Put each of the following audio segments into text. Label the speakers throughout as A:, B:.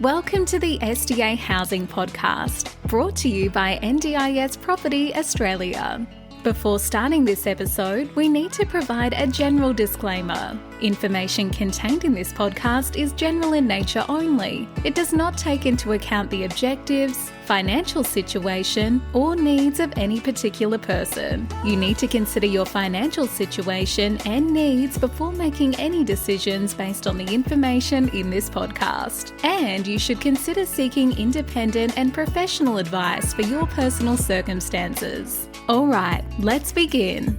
A: Welcome to the SDA Housing Podcast, brought to you by NDIS Property Australia. Before starting this episode, we need to provide a general disclaimer. Information contained in this podcast is general in nature only. It does not take into account the objectives, financial situation, or needs of any particular person. You need to consider your financial situation and needs before making any decisions based on the information in this podcast. And you should consider seeking independent and professional advice for your personal circumstances. All right, let's begin.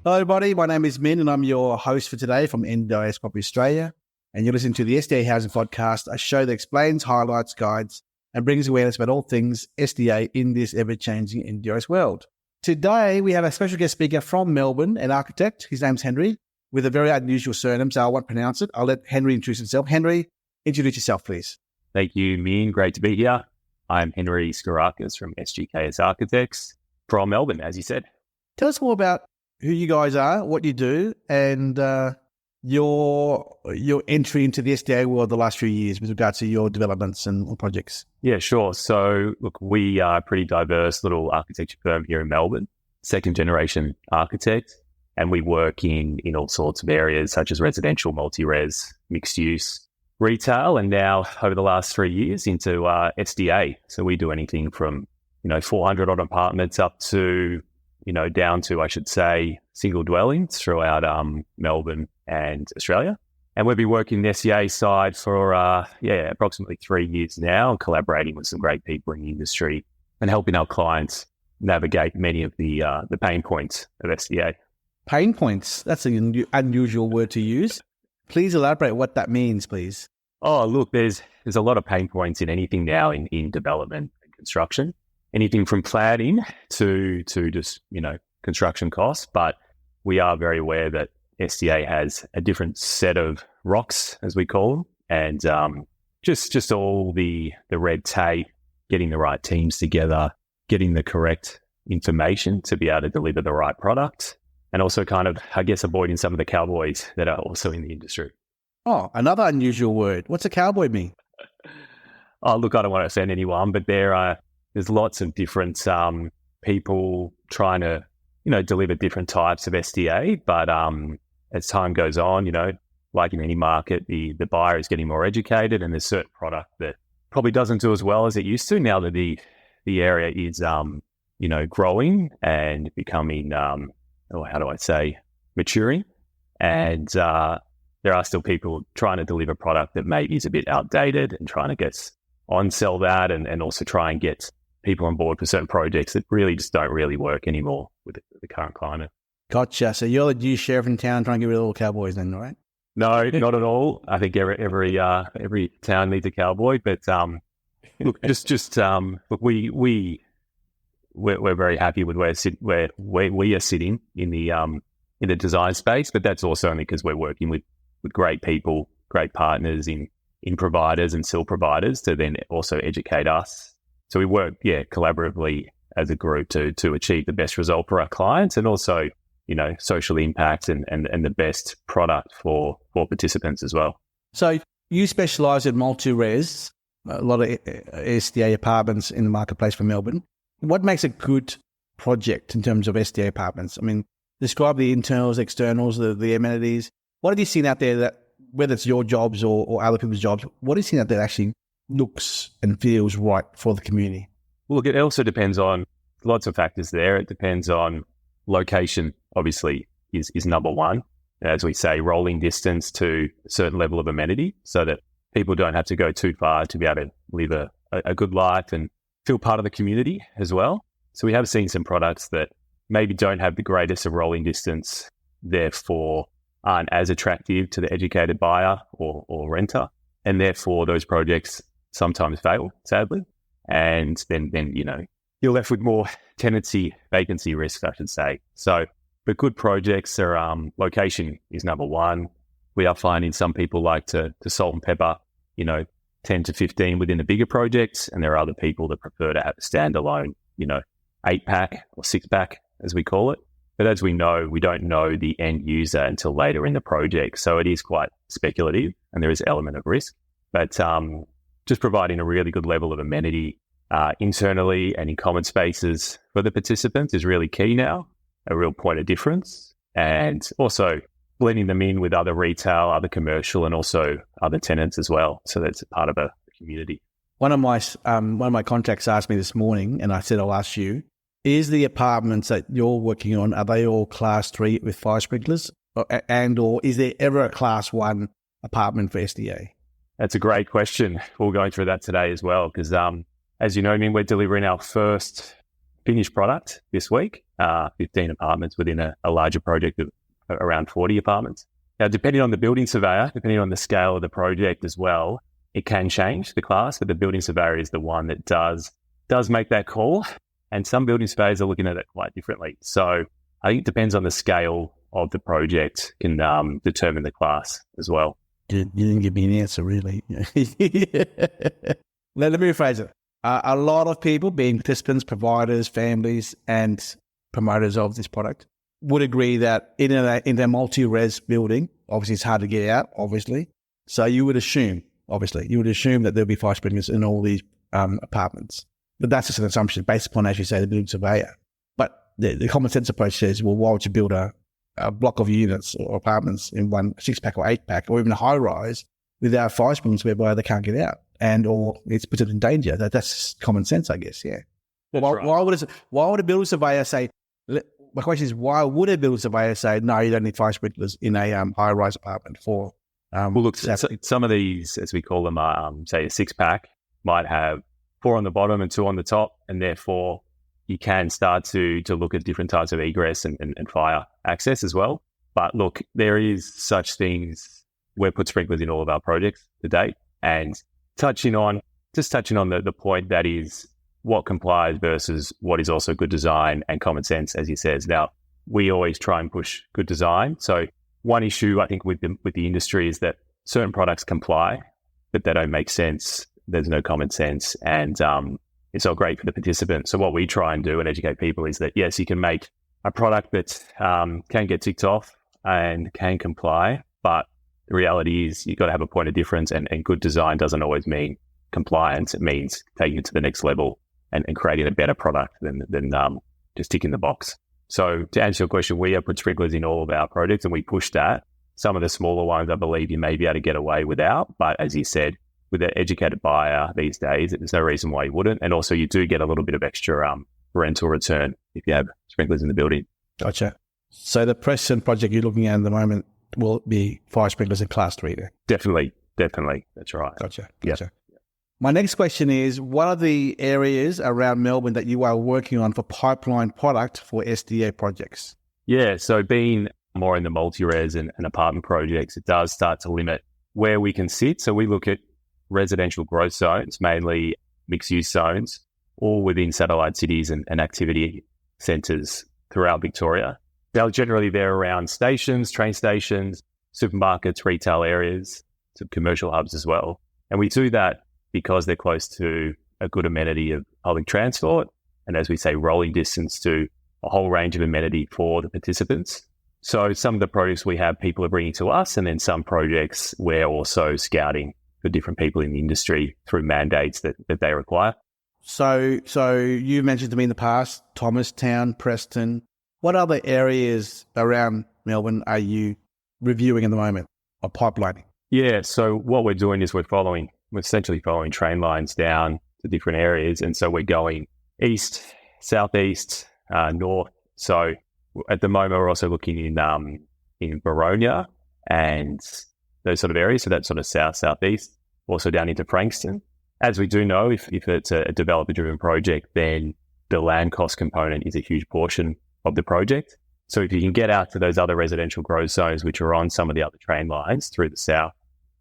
B: Hello everybody, my name is Minh and I'm your host for today from NDIS Property Australia, and you're listening to the SDA Housing Podcast, a show that explains, highlights, guides and brings awareness about all things SDA in this ever-changing NDIS world. Today we have a special guest speaker from Melbourne, an architect. His name's Henry, with a very unusual surname, so I won't pronounce it. I'll let Henry introduce himself. Henry, introduce yourself please.
C: Thank you, Minh. Great to be here. I'm Henry Sgourakis from SGKS Architects from Melbourne, as you said.
B: Tell us more about who you guys are, what you do, and your entry into the SDA world the last few years with regards to your developments and projects.
C: Yeah, sure. So, look, we are a pretty diverse little architecture firm here in Melbourne, second-generation architect, and we work in all sorts of areas such as residential, multi-res, mixed-use, retail, and now over the last 3 years into SDA. So we do anything from 400 odd apartments up to down to, I should say, single dwellings throughout Melbourne and Australia. And we've been working the SEA side for approximately 3 years now, collaborating with some great people in the industry and helping our clients navigate many of the pain points of SDA.
B: Pain points? That's an unusual word to use. Please elaborate what that means, please.
C: Oh, look, there's a lot of pain points in anything now in development and construction. Anything from planning to just, construction costs. But we are very aware that SDA has a different set of rocks, as we call them, and just all the red tape, getting the right teams together, getting the correct information to be able to deliver the right product, and also kind of, I guess, avoiding some of the cowboys that are also in the industry.
B: Oh, another unusual word. What's a cowboy mean?
C: Oh, look, I don't want to offend anyone, but there's lots of different people trying to, deliver different types of SDA. But as time goes on, like in any market, the buyer is getting more educated, and there's certain product that probably doesn't do as well as it used to now that the area is, growing and becoming, maturing. And there are still people trying to deliver product that maybe is a bit outdated and trying to get on-sell that and also try and get people on board for certain projects that really just don't really work anymore with the current climate.
B: Gotcha. So you're the new sheriff in town trying to get rid of all the cowboys then, right?
C: No, not at all. I think every town needs a cowboy, but look, look, we're very happy with where we are sitting in the design space, but that's also only because we're working with great people, great partners in providers and SIL providers to then also educate us. So we work, collaboratively as a group to achieve the best result for our clients and also, social impact and the best product for participants as well.
B: So you specialise in multi-res, a lot of SDA apartments in the marketplace for Melbourne. What makes a good project in terms of SDA apartments? I mean, describe the internals, externals, the amenities. What have you seen out there that, whether it's your jobs or other people's jobs, what have you seen out there that actually looks and feels right for the community?
C: Well, look, it also depends on lots of factors there. It depends on location, obviously, is number one. As we say, rolling distance to a certain level of amenity so that people don't have to go too far to be able to live a good life and feel part of the community as well. So we have seen some products that maybe don't have the greatest of rolling distance, therefore aren't as attractive to the educated buyer or renter. And therefore those projects sometimes fail, sadly. And then you're left with more vacancy risk, I should say. So, but good projects are, location is number one. We are finding some people like to salt and pepper, 10 to 15 within the bigger projects. And there are other people that prefer to have a standalone, 8-pack or 6-pack, as we call it. But as we know, we don't know the end user until later in the project. So it is quite speculative and there is an element of risk. But just providing a really good level of amenity internally and in common spaces for the participants is really key now, a real point of difference. And also blending them in with other retail, other commercial, and also other tenants as well. So that's a part of a community.
B: One of my contacts asked me this morning, and I said I'll ask you: is the apartments that you're working on, are they all Class 3 with fire sprinklers, or is there ever a Class 1 apartment for SDA?
C: That's a great question. We're going through that today as well, because as you know, Minh, we're delivering our first finished product this week, 15 apartments within a larger project of around 40 apartments. Now, depending on the building surveyor, depending on the scale of the project as well, it can change the class, but the building surveyor is the one that does make that call. And some building surveyors are looking at it quite differently. So I think it depends on the scale of the project can determine the class as well.
B: You didn't give me an answer, really. Let me rephrase it. A lot of people, being participants, providers, families, and promoters of this product, would agree that in a multi-res building, obviously it's hard to get out, obviously. So you would assume that there'll be fire sprinklers in all these apartments. But that's just an assumption based upon, as you say, the building surveyor. But the common sense approach says, well, why would you build a block of units or apartments in one 6-pack or 8-pack or even a high-rise without fire sprinklers whereby they can't get out or it's put it in danger? That's common sense, I guess, yeah. Why would a building surveyor say, my question is, why would a building surveyor say, no, you don't need fire sprinklers in a high-rise apartment for...
C: well, look, some of these, as we call them, say a 6-pack, might have 4 on the bottom and 2 on the top, and therefore you can start to look at different types of egress and fire access as well. But look, there is such things. We've put sprinklers in all of our projects to date, and touching on the point that is what complies versus what is also good design and common sense, as he says. Now, we always try and push good design. So one issue I think with the industry is that certain products comply, but they don't make sense. There's no common sense, and it's not great for the participant. So what we try and do and educate people is that, yes, you can make a product that can get ticked off and can comply, but the reality is you've got to have a point of difference, and good design doesn't always mean compliance. It means taking it to the next level and creating a better product than just ticking the box. So to answer your question, we have put sprinklers in all of our projects and we push that. Some of the smaller ones, I believe you may be able to get away without, but as you said, with an educated buyer these days, there's no reason why you wouldn't. And also you do get a little bit of extra rental return if you have sprinklers in the building.
B: Gotcha. So the Preston project you're looking at the moment will be fire sprinklers in Class 3 there?
C: Definitely. That's right.
B: Gotcha.
C: Yeah.
B: My next question is, what are the areas around Melbourne that you are working on for pipeline product for SDA projects?
C: Yeah, so being more in the multi-res and apartment projects, it does start to limit where we can sit. So we look at residential growth zones, mainly mixed-use zones, all within satellite cities and activity centres throughout Victoria. Now, generally, they're around stations, train stations, supermarkets, retail areas, some commercial hubs as well. And we do that because they're close to a good amenity of public transport, and as we say, rolling distance to a whole range of amenity for the participants. So some of the projects we have, people are bringing to us, and then some projects we're also scouting for different people in the industry through mandates that they require.
B: So you mentioned to me in the past, Thomastown, Preston. What other areas around Melbourne are you reviewing at the moment or pipelining?
C: Yeah, so what we're doing is we're essentially following train lines down to different areas. And so we're going east, southeast, north. So at the moment, we're also looking in Baronia and those sort of areas. So that's sort of southeast, also down into Frankston. As we do know, if it's a developer-driven project, then the land cost component is a huge portion of the project. So if you can get out to those other residential growth zones, which are on some of the other train lines through the south,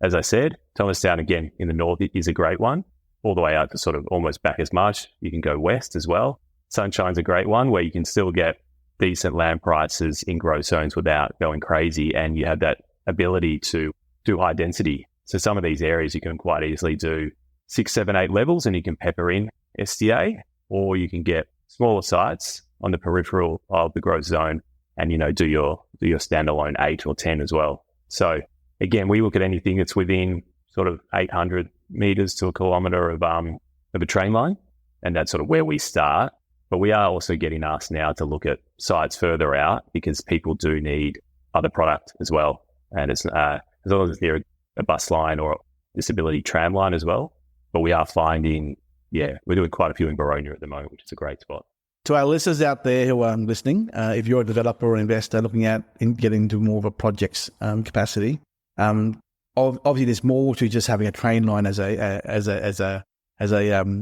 C: as I said, Thomastown again in the north is a great one, all the way out to sort of almost Bacchus Marsh. You can go west as well. Sunshine's a great one where you can still get decent land prices in growth zones without going crazy, and you have that ability to do high density. So some of these areas you can quite easily do 6, 7, 8 levels, and you can pepper in SDA, or you can get smaller sites on the peripheral of the growth zone and, do your standalone 8 or 10 as well. So again, we look at anything that's within sort of 800 meters to a kilometre of a train line, and that's sort of where we start. But we are also getting asked now to look at sites further out because people do need other product as well. And it's as long as they're a bus line or disability tram line as well. But we are finding, we're doing quite a few in Baronia at the moment, which is a great spot.
B: To our listeners out there who are listening, if you're a developer or investor looking at getting into more of a project's capacity, obviously there's more to just having a train line as a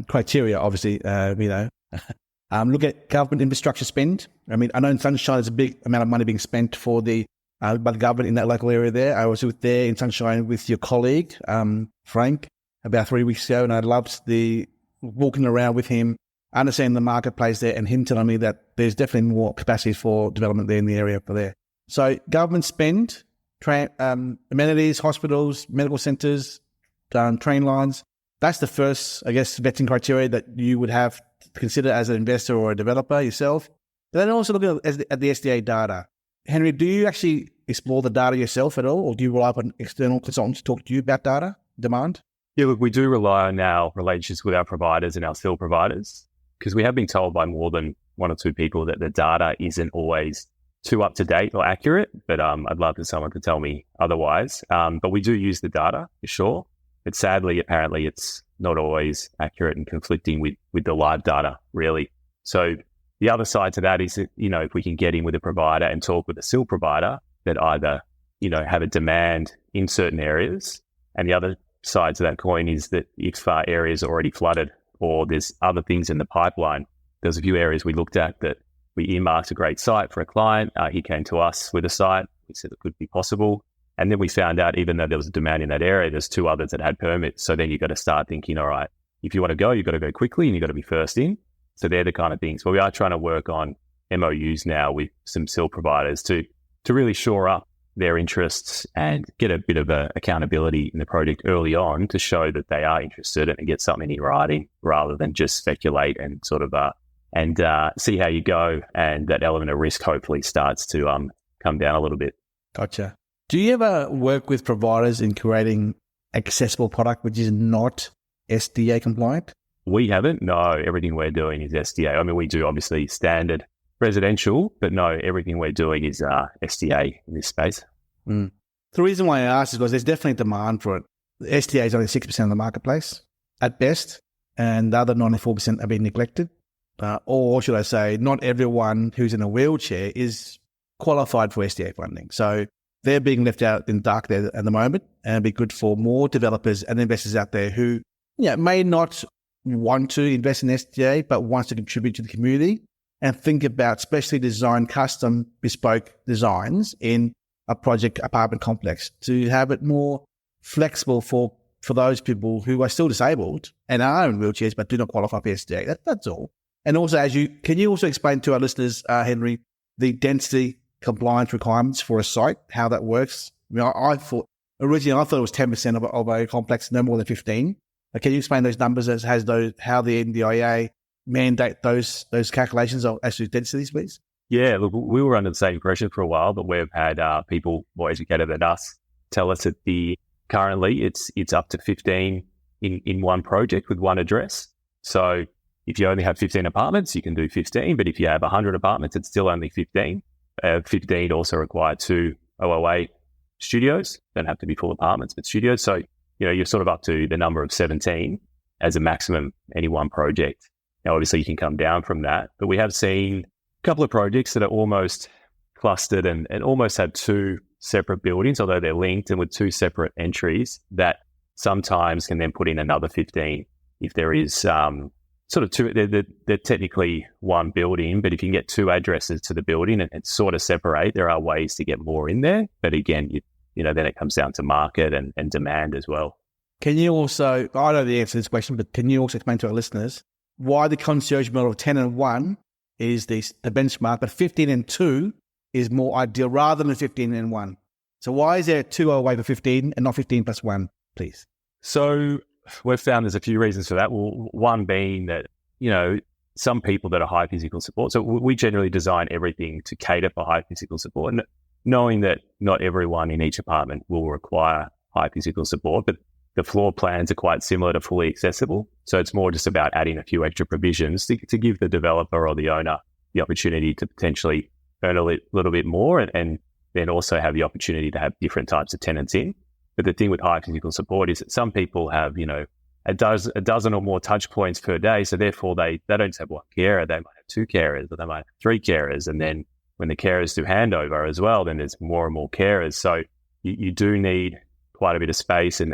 B: criteria. Obviously, look at government infrastructure spend. I mean, I know in Sunshine there's a big amount of money being spent for by the government in that local area there. I was there in Sunshine with your colleague, Frank, about 3 weeks ago, and I loved walking around with him, understanding the marketplace there, and him telling me that there's definitely more capacity for development there in the area for there. So government spend, amenities, hospitals, medical centres, train lines, that's the first, I guess, vetting criteria that you would have to consider as an investor or a developer yourself. But then also look at the SDA data. Henry, do you actually explore the data yourself at all, or do you rely upon external consultants to talk to you about data demand?
C: Yeah, look, we do rely on our relationships with our providers and our still providers, because we have been told by more than one or two people that the data isn't always too up to date or accurate, but I'd love for someone to tell me otherwise. But we do use the data for sure. But sadly, apparently, it's not always accurate and conflicting with the live data, really. So the other side to that is that, if we can get in with a provider and talk with a still provider that either, have a demand in certain areas, and the other side to that coin is that if areas are already flooded or there's other things in the pipeline. There's a few areas we looked at that we earmarked a great site for a client. He came to us with a site. We said it could be possible. And then we found out, even though there was a demand in that area, there's two others that had permits. So then you've got to start thinking, all right, if you want to go, you've got to go quickly and you've got to be first in. So they're the kind of things. But we are trying to work on MOUs now with some SIL providers to really shore up their interests and get a bit of accountability in the project early on to show that they are interested and get something in writing rather than just speculate and sort of see how you go. And that element of risk hopefully starts to come down a little bit.
B: Gotcha. Do you ever work with providers in creating accessible product which is not SDA compliant?
C: We haven't. No, everything we're doing is SDA. I mean, we do obviously standard residential, but no, everything we're doing is SDA in this space.
B: The reason why I asked is because there's definitely demand for it. The SDA is only 6% of the marketplace at best, and the other 94% are being neglected. Or should I say, not everyone who's in a wheelchair is qualified for SDA funding. So they're being left out in dark there at the moment, and it'd be good for more developers and investors out there who may not want to invest in SDA, but wants to contribute to the community and think about specially designed custom bespoke designs in a project apartment complex to have it more flexible for those people who are still disabled and are in wheelchairs but do not qualify for SDA. That's all. And also, can you also explain to our listeners, Henry, the density compliance requirements for a site, how that works? I mean, I thought it was 10% of a complex, no more than 15. Can you explain those numbers how the NDIA mandate those calculations as to densities, please?
C: Yeah, look, we were under the same pressure for a while, but we've had people more educated than us tell us that currently it's up to 15 in one project with one address. So if you only have 15 apartments, you can do 15, but if you have 100 apartments, it's still only 15. 15 also require 2 OOA studios. Don't have to be full apartments, but studios. So, you're sort of up to the number of 17 as a maximum any one project. Now, obviously, you can come down from that, but we have seen a couple of projects that are almost clustered and almost have 2 separate buildings, although they're linked and with 2 separate entries that sometimes can then put in another 15 if there is sort of 2, they're technically one building, but if you can get 2 addresses to the building and sort of separate, there are ways to get more in there. But again, then it comes down to market and demand as well.
B: Can you also, I know the answer to this question, but can you also explain to our listeners why the concierge model of 10 and 1 is the benchmark, but 15 and 2 is more ideal rather than 15 and 1? So why is there 2 away for 15 and not 15 plus 1, please?
C: So we've found there's a few reasons for that. Well, one being that, some people that are high physical support. So we generally design everything to cater for high physical support. And knowing that not everyone in each apartment will require high physical support, but the floor plans are quite similar to fully accessible. So it's more just about adding a few extra provisions to give the developer or the owner the opportunity to potentially earn a little bit more and then also have the opportunity to have different types of tenants in. But the thing with high physical support is that some people have, a dozen or more touch points per day. So therefore they don't just have one carer, they might have two carers, or they might have three carers. And then when the carers do handover as well, then there's more and more carers. So you do need quite a bit of space and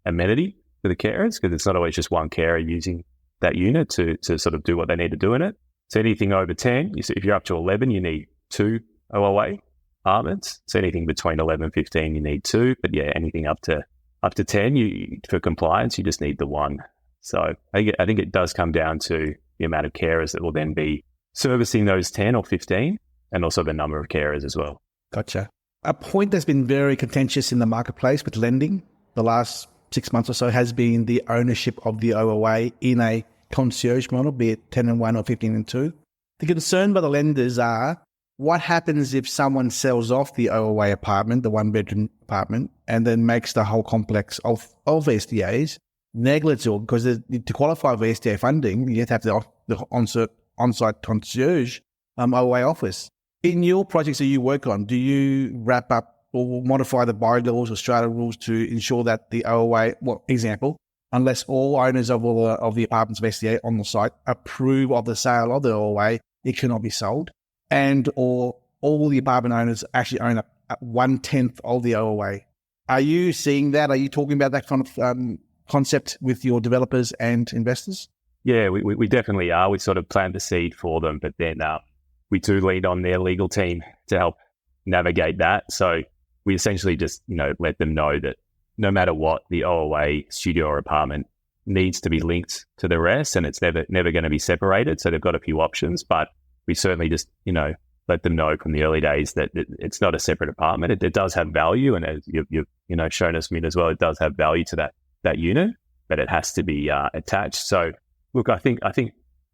C: amenity for the carers, because it's not always just one carer using that unit to sort of do what they need to do in it. So anything over 10, if you're up to 11, you need 2 OOA apartments. So anything between 11 and 15, you need 2. But yeah, anything up to 10, for compliance, you just need the 1. So I think it does come down to the amount of carers that will then be servicing those 10 or 15, and also the number of carers as well.
B: Gotcha. A point that's been very contentious in the marketplace with lending the last 6 months or so has been the ownership of the OOA in a concierge model, be it 10 and 1 or 15 and 2. The concern by the lenders are, what happens if someone sells off the OOA apartment, the one-bedroom apartment, and then makes the whole complex of SDAs negligible? Because to qualify for SDA funding, you have to have the on-site concierge OOA office. In your projects that you work on, do you wrap up or modify the bylaws or strata rules to ensure that the OOA, example, unless all owners of the apartments of SDA on the site approve of the sale of the OOA, it cannot be sold? And or all the apartment owners actually own 1/10 of the OOA. Are you seeing that? Are you talking about that kind of concept with your developers and investors?
C: Yeah, we definitely are. We sort of plant the seed for them, but then we do lead on their legal team to help navigate that. So we essentially just, let them know that no matter what, the OOA studio or apartment needs to be linked to the rest, and it's never going to be separated. So they've got a few options, but we certainly just, let them know from the early days that it's not a separate apartment. It does have value, and as you've shown us, Minh, as well, it does have value to that unit, but it has to be attached. So look, I think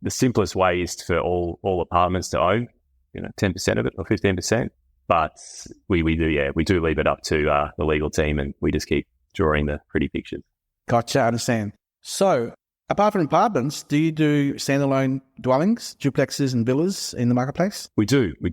C: the simplest way is for all apartments to own, 10% of it or 15%. But we do leave it up to the legal team, and we just keep drawing the pretty pictures.
B: Gotcha, I understand. So apart from apartments, do you do standalone dwellings, duplexes and villas in the marketplace? We do.
C: We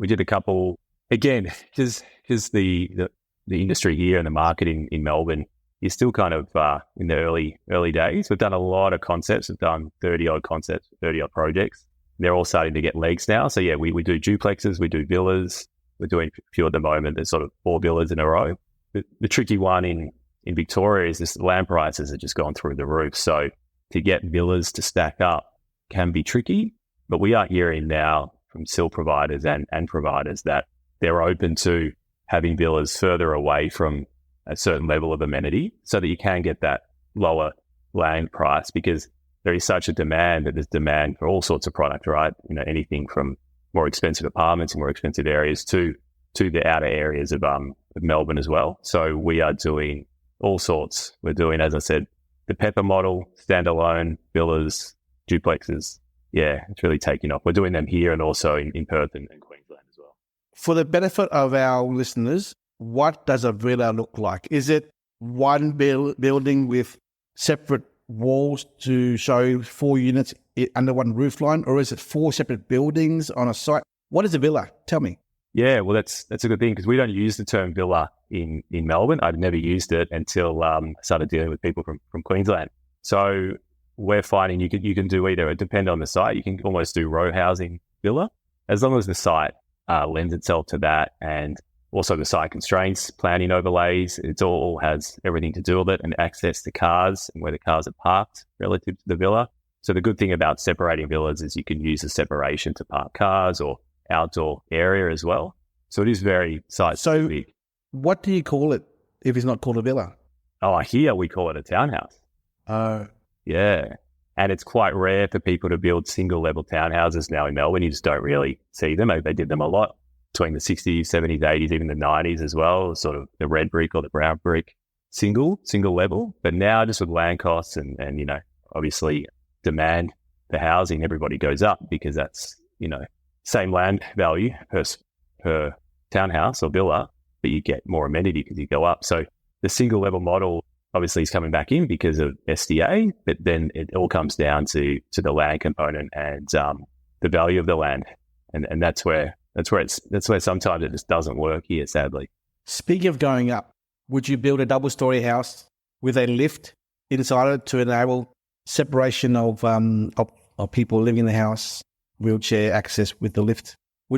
C: did a couple, again, because the industry here and the market in Melbourne is still kind of in the early days. We've done a lot of concepts. We've done 30-odd concepts, 30-odd projects. They're all starting to get legs now. So yeah, we do duplexes, we do villas. We're doing a few at the moment. There's sort of 4 villas in a row. The tricky one in Victoria is this: land prices have just gone through the roof. So to get villas to stack up can be tricky. But we are hearing now from SIL providers and providers that they're open to having villas further away from a certain level of amenity so that you can get that lower land price, because there is such a demand that there's demand for all sorts of product, right? Anything from more expensive apartments in more expensive areas to the outer areas of Melbourne as well. So we are doing all sorts. We're doing, as I said, the Pepper model, standalone, villas, duplexes. Yeah, it's really taking off. We're doing them here and also in Perth and Queensland as well.
B: For the benefit of our listeners, what does a villa look like? Is it one building with separate walls to show 4 units under one roof line, or is it 4 separate buildings on a site? What is a villa? Tell me.
C: Yeah, well, that's a good thing, because we don't use the term villa in Melbourne. I've never used it until I started dealing with people from Queensland. So we're finding you can do either. It depends on the site. You can almost do row housing villa, as long as the site lends itself to that, and also the site constraints, planning overlays. It all has everything to do with it, and access to cars and where the cars are parked relative to the villa. So the good thing about separating villas is you can use the separation to park cars or outdoor area as well. So it is very site specific.
B: So what do you call it if it's not called a villa?
C: Oh, here we call it a townhouse.
B: Oh.
C: Yeah. And it's quite rare for people to build single level townhouses now in Melbourne. You just don't really see them. They did them a lot between the 60s, 70s, 80s, even the 90s as well, sort of the red brick or the brown brick single level. But now just with land costs and obviously demand for housing, everybody goes up, because that's, same land value per townhouse or villa, but you get more amenity because you go up. So the single level model obviously is coming back in because of SDA, but then it all comes down to the land component and the value of the land, and that's where sometimes it just doesn't work here, sadly.
B: Speaking of going up, would you build a double-story house with a lift inside it to enable separation of people living in the house, wheelchair access with the lift?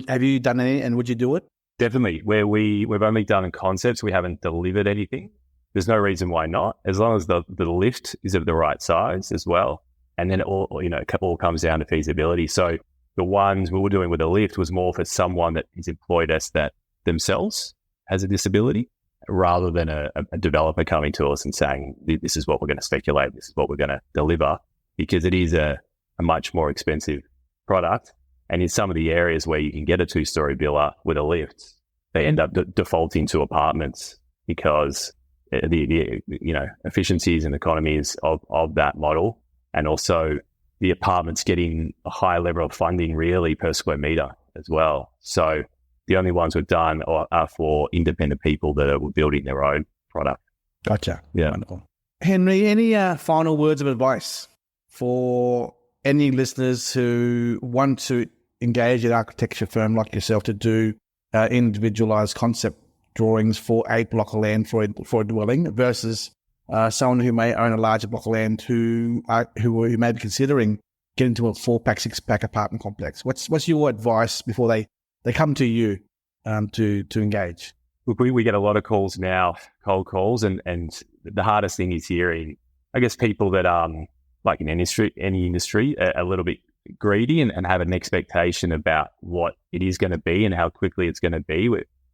B: Have you done any, and would you do it?
C: Definitely. Where we've only done concepts, we haven't delivered anything. There's no reason why not, as long as the lift is of the right size as well. And then it all comes down to feasibility. So the ones we were doing with the lift was more for someone that is employed as that themselves has a disability, rather than a developer coming to us and saying, this is what we're going to speculate, this is what we're going to deliver, because it is a much more expensive product. And in some of the areas where you can get a 2-story villa with a lift, they end up defaulting to apartments because the efficiencies and economies of that model, and also the apartments getting a high level of funding really per square meter as well. So the only ones we've done are for independent people that are building their own product.
B: Gotcha.
C: Yeah.
B: Wonderful. Henry, any final words of advice for any listeners who want to engage an architecture firm like yourself to do individualized concept drawings for a block of land for a dwelling versus someone who may own a larger block of land who may be considering getting into a 4-pack, 6-pack apartment complex? What's your advice before they come to you to engage?
C: Look, we get a lot of calls now, cold calls, and the hardest thing is hearing, I guess, people that like in any industry, a little bit greedy and have an expectation about what it is going to be and how quickly it's going to be.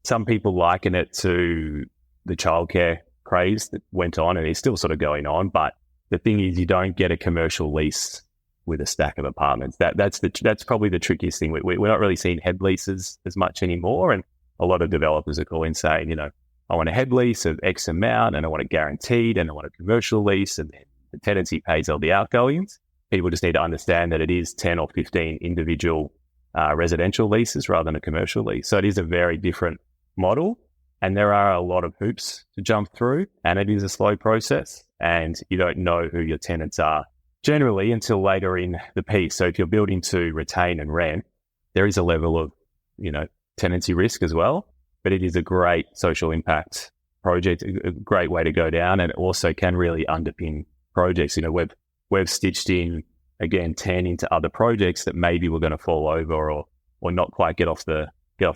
C: Some people liken it to the childcare craze that went on and is still sort of going on. But the thing is, you don't get a commercial lease with a stack of apartments. That's probably the trickiest thing. We're not really seeing head leases as much anymore. And a lot of developers are calling saying, I want a head lease of X amount, and I want it guaranteed, and I want a commercial lease, and then the tenancy pays all the outgoings. People just need to understand that it is 10 or 15 individual residential leases rather than a commercial lease. So it is a very different model, and there are a lot of hoops to jump through, and it is a slow process, and you don't know who your tenants are generally until later in the piece. So if you're building to retain and rent, there is a level of, tenancy risk as well, but it is a great social impact project, a great way to go down, and it also can really underpin projects. We've stitched in, again, 10 into other projects that maybe we're going to fall over or not quite get off the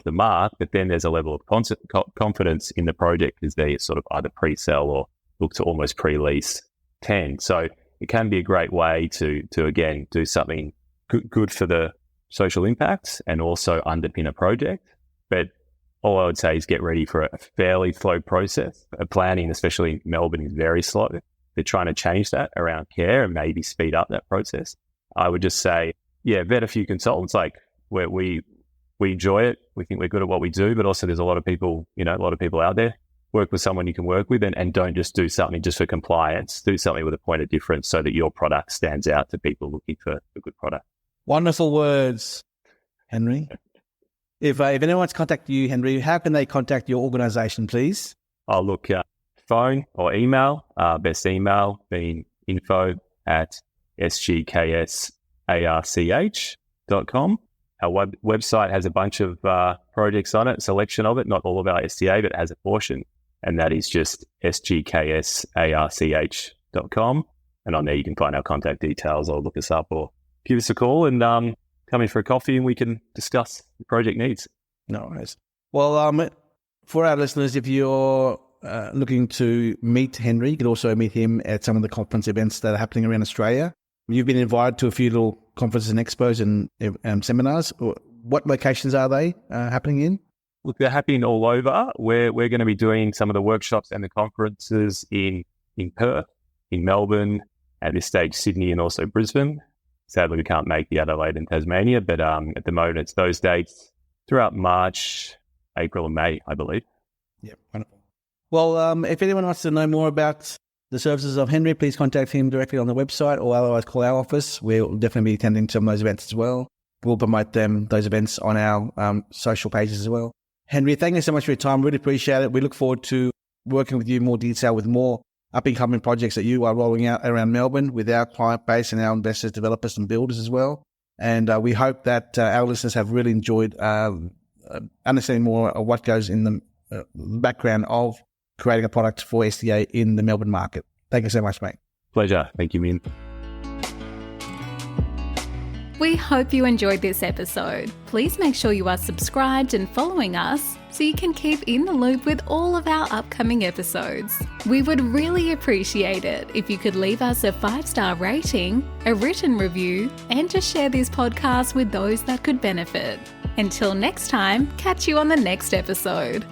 C: mark, but then there's a level of confidence in the project because they sort of either pre-sell or look to almost pre-lease 10. So it can be a great way to again, do something good for the social impact and also underpin a project. But all I would say is get ready for a fairly slow process. Planning, especially in Melbourne, is very slow. They're trying to change that around care and maybe speed up that process. I would just say, vet a few consultants. Like we enjoy it. We think we're good at what we do, but also there's a lot of people out there. Work with someone you can work with, and don't just do something just for compliance. Do something with a point of difference so that your product stands out to people looking for a good product.
B: Wonderful words, Henry. If anyone wants to contact you, Henry, how can they contact your organisation, please?
C: Oh, look, phone or email. Best email being info@sgksarch.com. Our website has a bunch of projects on it, a selection of it, not all of our SDA, but it has a portion, and that is just sgksarch.com. And on there you can find our contact details, or look us up, or give us a call and come in for a coffee and we can discuss the project needs.
B: No worries. Well, for our listeners, if you're looking to meet Henry, you can also meet him at some of the conference events that are happening around Australia. You've been invited to a few little conferences and expos and seminars. What locations are they happening in?
C: Look, they're happening all over. We're going to be doing some of the workshops and the conferences in Perth, in Melbourne, at this stage Sydney, and also Brisbane. Sadly, we can't make the Adelaide and Tasmania, but at the moment it's those dates throughout March, April and May, I believe.
B: Yeah, wonderful. Well, if anyone wants to know more about the services of Henry, please contact him directly on the website, or otherwise call our office. We'll definitely be attending some of those events as well. We'll promote those events on our social pages as well. Henry, thank you so much for your time. Really appreciate it. We look forward to working with you in more detail with more up-and-coming projects that you are rolling out around Melbourne with our client base and our investors, developers and builders as well. And we hope that our listeners have really enjoyed understanding more of what goes in the background of creating a product for SDA in the Melbourne market. Thank you so much, mate.
C: Pleasure. Thank you, Minh.
A: We hope you enjoyed this episode. Please make sure you are subscribed and following us so you can keep in the loop with all of our upcoming episodes. We would really appreciate it if you could leave us a 5-star rating, a written review, and just share this podcast with those that could benefit. Until next time, catch you on the next episode.